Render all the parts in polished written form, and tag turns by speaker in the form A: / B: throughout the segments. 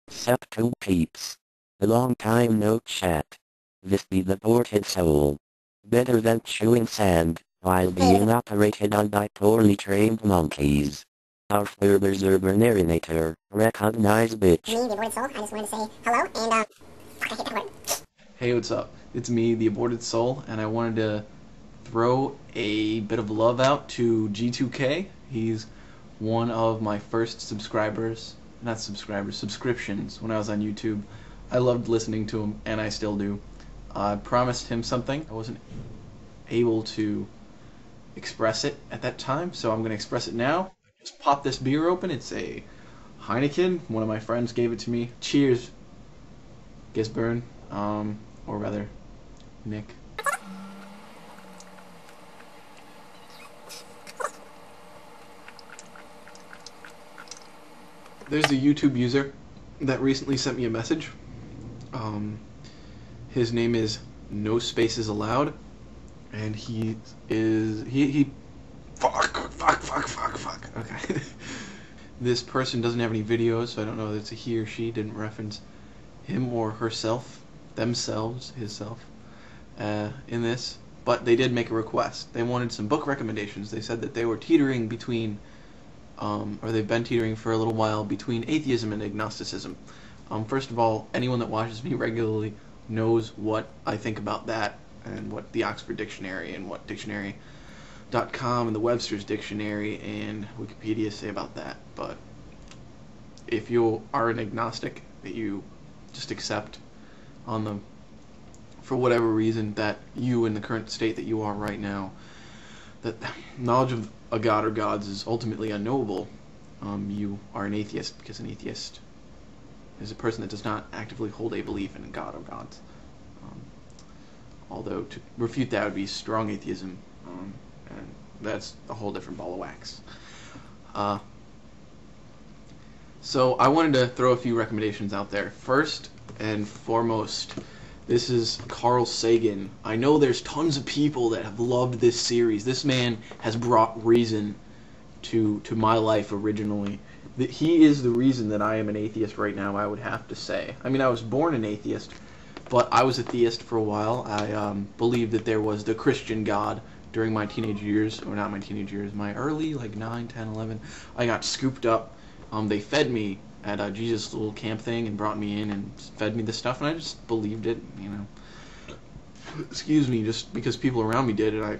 A: Sup two peeps. A long time no chat. This be the ported soul. Better than chewing sand, while being operated on by poorly trained monkeys. Our Ferber Zerber narrator, recognize bitch.
B: Me, the aborted soul. I just wanted to say hello and fuck, I hate that word.
C: Hey, what's up? It's me, the Aborted Soul, and I wanted to throw a bit of love out to G2K. He's one of my first subscriptions when I was on YouTube. I loved listening to him, and I still do. I promised him something. I wasn't able to express it at that time, so I'm going to express it now. Just pop this beer open. It's a Heineken. One of my friends gave it to me. Cheers, Gisburn. Or rather, Nick. There's a YouTube user that recently sent me a message. His name is nospacesallowed, and he fuck. Okay. This person doesn't have any videos, so I don't know if it's a he or she. Didn't reference him or herself, themselves, hisself, in this. But they did make a request. They wanted some book recommendations. They said that they were teetering between, or they've been teetering for a little while between atheism and agnosticism. First of all, anyone that watches me regularly knows what I think about that, and what the Oxford Dictionary and what dictionary.com and the Webster's Dictionary and Wikipedia say about that. But if you are an agnostic, that you just accept for whatever reason that you, in the current state that you are right now, that knowledge of a god or gods is ultimately unknowable, you are an atheist, because an atheist is a person that does not actively hold a belief in a god or gods. Although to refute that would be strong atheism, and that's a whole different ball of wax. So I wanted to throw a few recommendations out there. First and foremost, this is Carl Sagan. I know there's tons of people that have loved this series. This man has brought reason to my life originally. He is the reason that I am an atheist right now, I would have to say. I mean, I was born an atheist, but I was a theist for a while. I believed that there was the Christian God during my teenage years, or not my teenage years, my early, like 9, 10, 11. I got scooped up. They fed me at a Jesus little camp thing and brought me in and fed me this stuff, and I just believed it, you know. Excuse me, just because people around me did it, I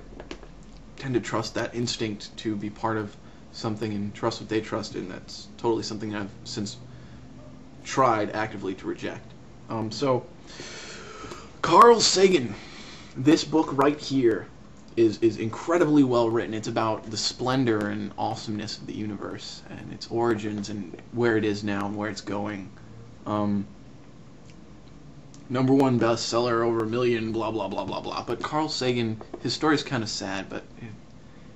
C: tend to trust that instinct to be part of something and trust what they trust in. That's totally something I've since tried actively to reject. So, Carl Sagan, this book right here is incredibly well written. It's about the splendor and awesomeness of the universe and its origins and where it is now and where it's going. #1 bestseller, over 1 million, blah blah blah blah blah. But Carl Sagan, his story is kind of sad, but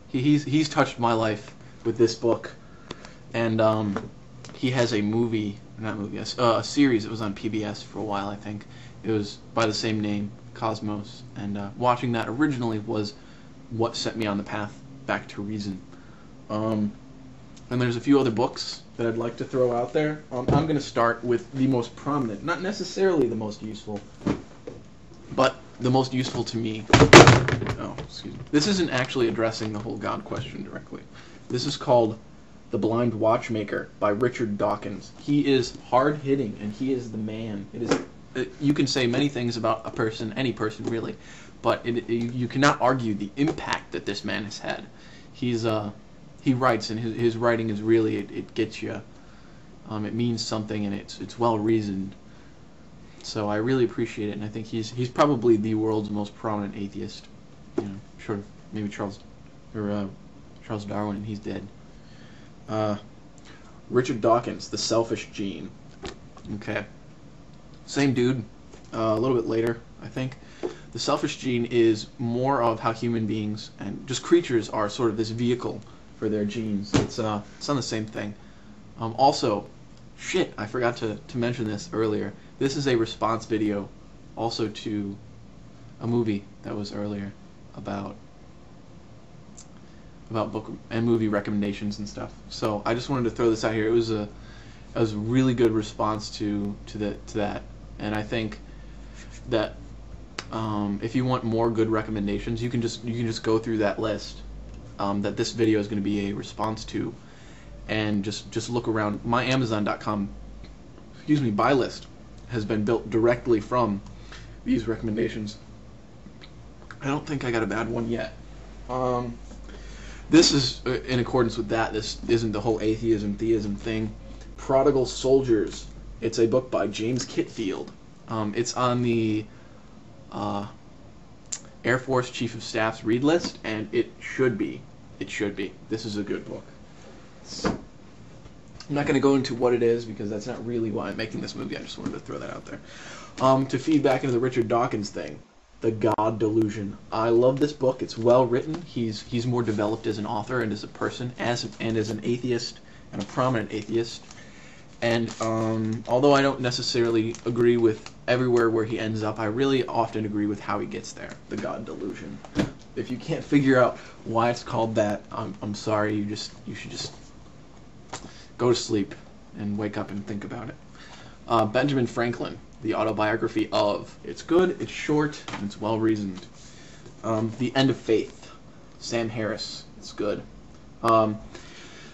C: he's touched my life with this book, and he has a a series. It was on PBS for a while, I think. It was by the same name, Cosmos, and watching that originally was what set me on the path back to reason. And there's a few other books that I'd like to throw out there. I'm going to start with the most prominent, not necessarily the most useful, but the most useful to me. Oh, excuse me. This isn't actually addressing the whole God question directly. This is called The Blind Watchmaker by Richard Dawkins. He is hard-hitting, and he is the man. It is. You can say many things about a person, any person really, but you cannot argue the impact that this man has had. He writes, and his writing is really, it gets you. It means something, and it's well reasoned. So I really appreciate it, and I think he's probably the world's most prominent atheist. You know, short of maybe Charles Darwin, and he's dead. Richard Dawkins, The Selfish Gene. Okay. Same dude, a little bit later, I think. The Selfish Gene is more of how human beings and just creatures are sort of this vehicle for their genes. It's on the same thing. Also, shit, I forgot to mention this earlier. This is a response video also to a movie that was earlier about book and movie recommendations and stuff. So I just wanted to throw this out here. It was a really good response to that, and I think that if you want more good recommendations, you can just go through that list that this video is going to be a response to, and just look around. My Amazon.com, buy list has been built directly from these recommendations. I don't think I got a bad one yet. This is in accordance with that. This isn't the whole atheism, theism thing. Prodigal Soldiers. It's a book by James Kitfield. It's on the Air Force Chief of Staff's read list, and it should be. This is a good book. I'm not going to go into what it is because that's not really why I'm making this movie. I just wanted to throw that out there. To feed back into the Richard Dawkins thing, The God Delusion. I love this book. It's well written. He's more developed as an author and as a person, as an atheist and a prominent atheist. And although I don't necessarily agree with everywhere where he ends up, I really often agree with how he gets there. The God Delusion. If you can't figure out why it's called that, I'm sorry. You should just go to sleep and wake up and think about it. Benjamin Franklin, the autobiography of. It's good, it's short, and it's well reasoned. The End of Faith, Sam Harris. It's good.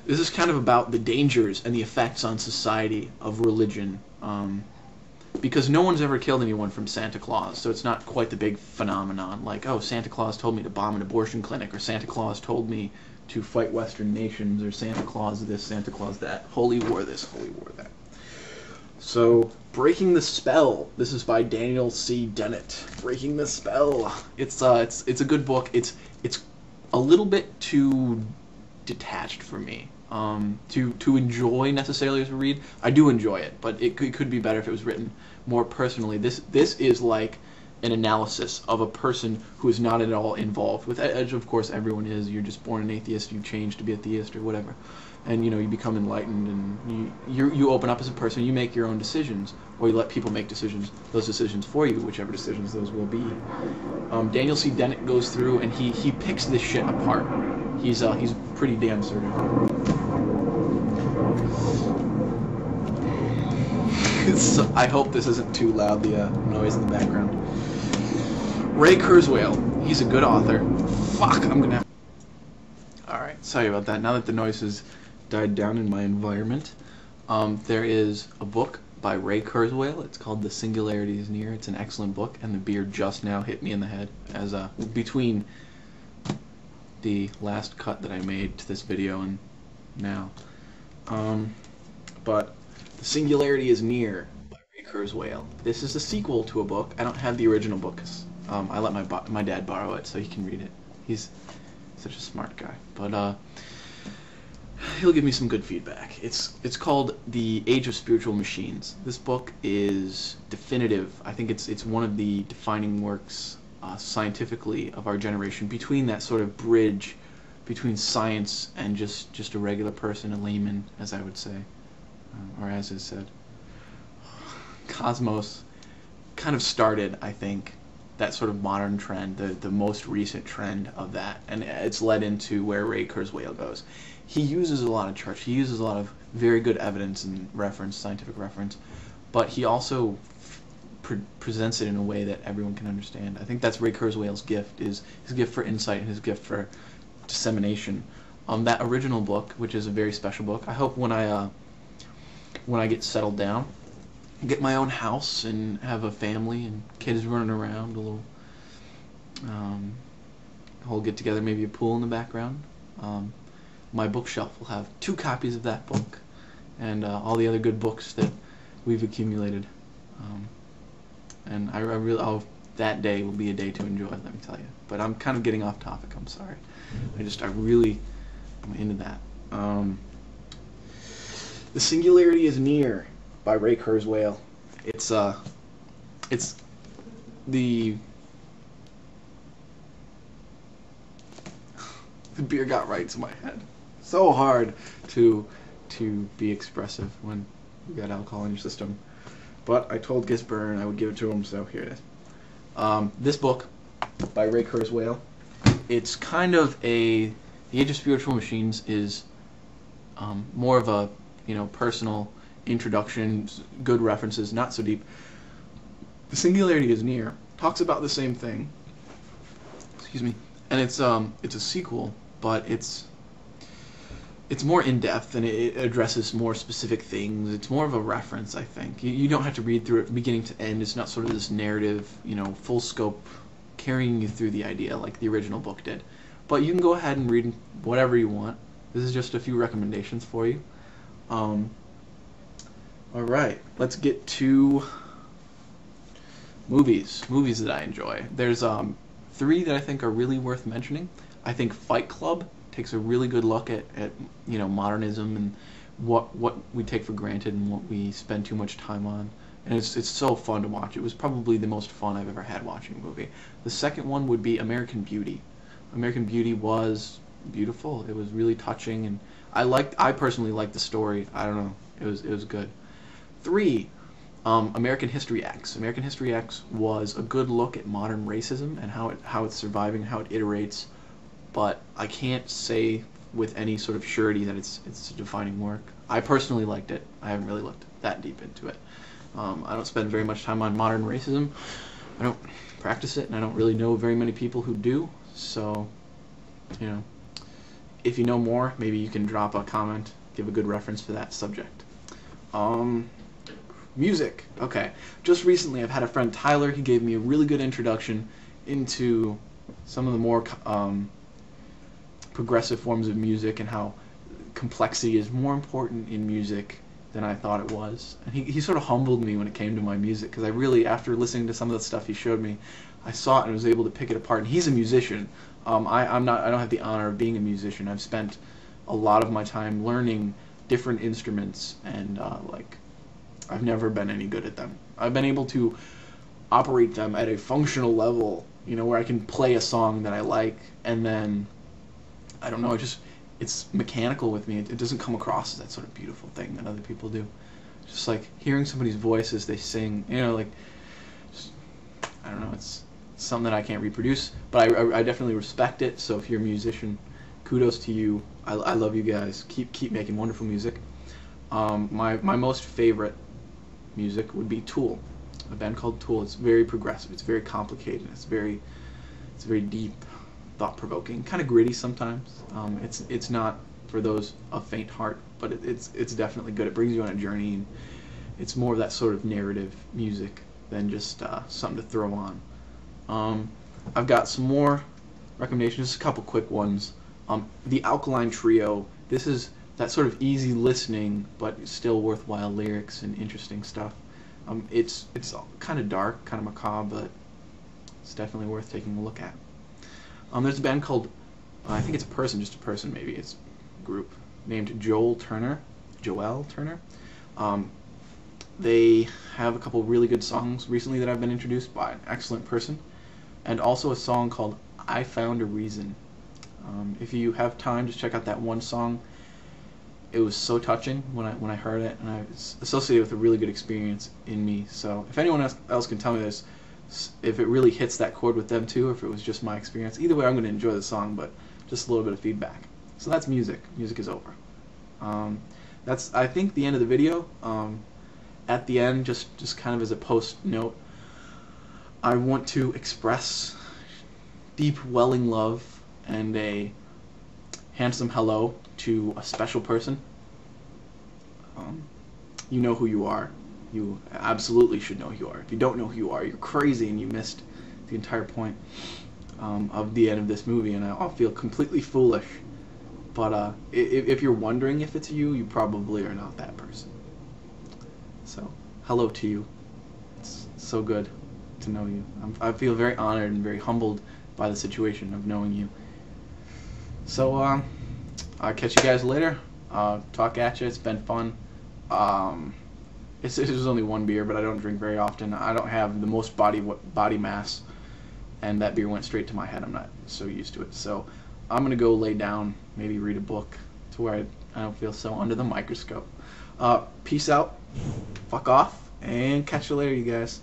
C: This is kind of about the dangers and the effects on society of religion, because no one's ever killed anyone from Santa Claus, so it's not quite the big phenomenon like, oh, Santa Claus told me to bomb an abortion clinic, or Santa Claus told me to fight Western nations, or Santa Claus this, Santa Claus that, holy war this, holy war that. So, Breaking the Spell. This is by Daniel C. Dennett. Breaking the Spell. It's a good book. It's a little bit too detached for me to enjoy necessarily as a read. I do enjoy it, but it could be better if it was written more personally. This is like an analysis of a person who is not at all involved with edge. Of course, everyone is. You're just born an atheist. You change to be a theist or whatever, and you become enlightened, and you open up as a person. You make your own decisions, or you let people make those decisions for you, whichever decisions those will be. Daniel C. Dennett goes through and he picks this shit apart. He's pretty damn certain. I hope this isn't too loud, the noise in the background. Ray Kurzweil, he's a good author. Fuck, I'm gonna have... Alright, sorry about that. Now that the noise has died down in my environment, there is a book by Ray Kurzweil. It's called The Singularity is Near. It's an excellent book, and the beer just now hit me in the head as between the last cut that I made to this video and now. But The Singularity is Near by Ray Kurzweil. This is a sequel to a book. I don't have the original book 'cause I let my dad borrow it so he can read it. He's such a smart guy. But he'll give me some good feedback. It's called The Age of Spiritual Machines. This book is definitive. I think it's one of the defining works scientifically of our generation, between that sort of bridge between science and just a regular person, a layman, as I would say, or as is said. Cosmos kind of started, I think, that sort of modern trend, the most recent trend of that, and it's led into where Ray Kurzweil goes. He uses a lot of charts, he uses a lot of very good evidence and reference, scientific reference, but he also presents it in a way that everyone can understand. I think that's Ray Kurzweil's gift, is his gift for insight and his gift for dissemination. That original book, which is a very special book, I hope when I get settled down, get my own house and have a family and kids running around, a little whole get together, maybe a pool in the background, my bookshelf will have 2 copies of that book and all the other good books that we've accumulated. And that day will be a day to enjoy, let me tell you. But I'm kind of getting off topic, I'm sorry. I'm into that. The Singularity is Near by Ray Kurzweil. It's the beer got right to my head. So hard to be expressive when you got alcohol in your system. But I told Gisburn I would give it to him, so here it is. This book by Ray Kurzweil, it's kind of The Age of Spiritual Machines is more of a personal introductions, good references, not so deep. The Singularity is Near talks about the same thing. Excuse me. And it's a sequel, but it's more in depth and it addresses more specific things. It's more of a reference, I think. You don't have to read through it from beginning to end. It's not sort of this narrative, full scope, carrying you through the idea like the original book did. But you can go ahead and read whatever you want. This is just a few recommendations for you. All right, let's get to movies that I enjoy. There's 3 that I think are really worth mentioning. I think Fight Club takes a really good look at modernism and what we take for granted and what we spend too much time on. And it's so fun to watch. It was probably the most fun I've ever had watching a movie. The second one would be American Beauty. American Beauty was beautiful. It was really touching, and I personally liked the story. I don't know. It was good. 3, American History X. American History X was a good look at modern racism and how it's surviving, how it iterates. But I can't say with any sort of surety that it's a defining work. I personally liked it. I haven't really looked that deep into it. I don't spend very much time on modern racism. I don't practice it, and I don't really know very many people who do. So, if you know more, maybe you can drop a comment, give a good reference for that subject. Music. Okay. Just recently, I've had a friend, Tyler. He gave me a really good introduction into some of the more progressive forms of music and how complexity is more important in music than I thought it was. And he sort of humbled me when it came to my music, because I really, after listening to some of the stuff he showed me, I saw it and was able to pick it apart. And he's a musician. I don't have the honor of being a musician. I've spent a lot of my time learning different instruments, and I've never been any good at them. I've been able to operate them at a functional level, where I can play a song that I like, and then I don't know, it's mechanical with me. It doesn't come across as that sort of beautiful thing that other people do. Just like hearing somebody's voice as they sing, I don't know, it's something that I can't reproduce, but I definitely respect it. So if you're a musician, kudos to you. I love you guys. Keep making wonderful music. My most favorite music would be Tool, a band called Tool. It's very progressive. It's very complicated. It's very deep, thought-provoking, kind of gritty sometimes. It's not for those of faint heart, but it's definitely good. It brings you on a journey, and it's more of that sort of narrative music than just something to throw on. I've got some more recommendations, just a couple quick ones. The Alkaline Trio. This is that sort of easy listening, but still worthwhile lyrics and interesting stuff. It's kind of dark, kind of macabre, but it's definitely worth taking a look at. There's a band called, I think it's just a person maybe, it's a group, named Joel Turner. They have a couple really good songs recently that I've been introduced by an excellent person, and also a song called I Found a Reason. If you have time, just check out that one song. It was so touching when I heard it, and it's associated with a really good experience in me. So if anyone else can tell me this, if it really hits that chord with them too, or if it was just my experience, either way I'm going to enjoy the song, but just a little bit of feedback. So that's music. Music is over. That's, I think, the end of the video. At the end, just kind of as a post note, I want to express deep welling love and a handsome hello to a special person. You know who you are. You absolutely should know who you are. If you don't know who you are, you're crazy and you missed the entire point of the end of this movie, and I'll feel completely foolish. But if you're wondering if it's you, you probably are not that person. So, hello to you. It's so good to know you. I feel very honored and very humbled by the situation of knowing you. So, I'll catch you guys later. Talk at you. It's been fun. It was only one beer, but I don't drink very often. I don't have the most body mass, and that beer went straight to my head. I'm not so used to it. So I'm going to go lay down, maybe read a book to where I don't feel so under the microscope. Peace out, fuck off, and catch you later, you guys.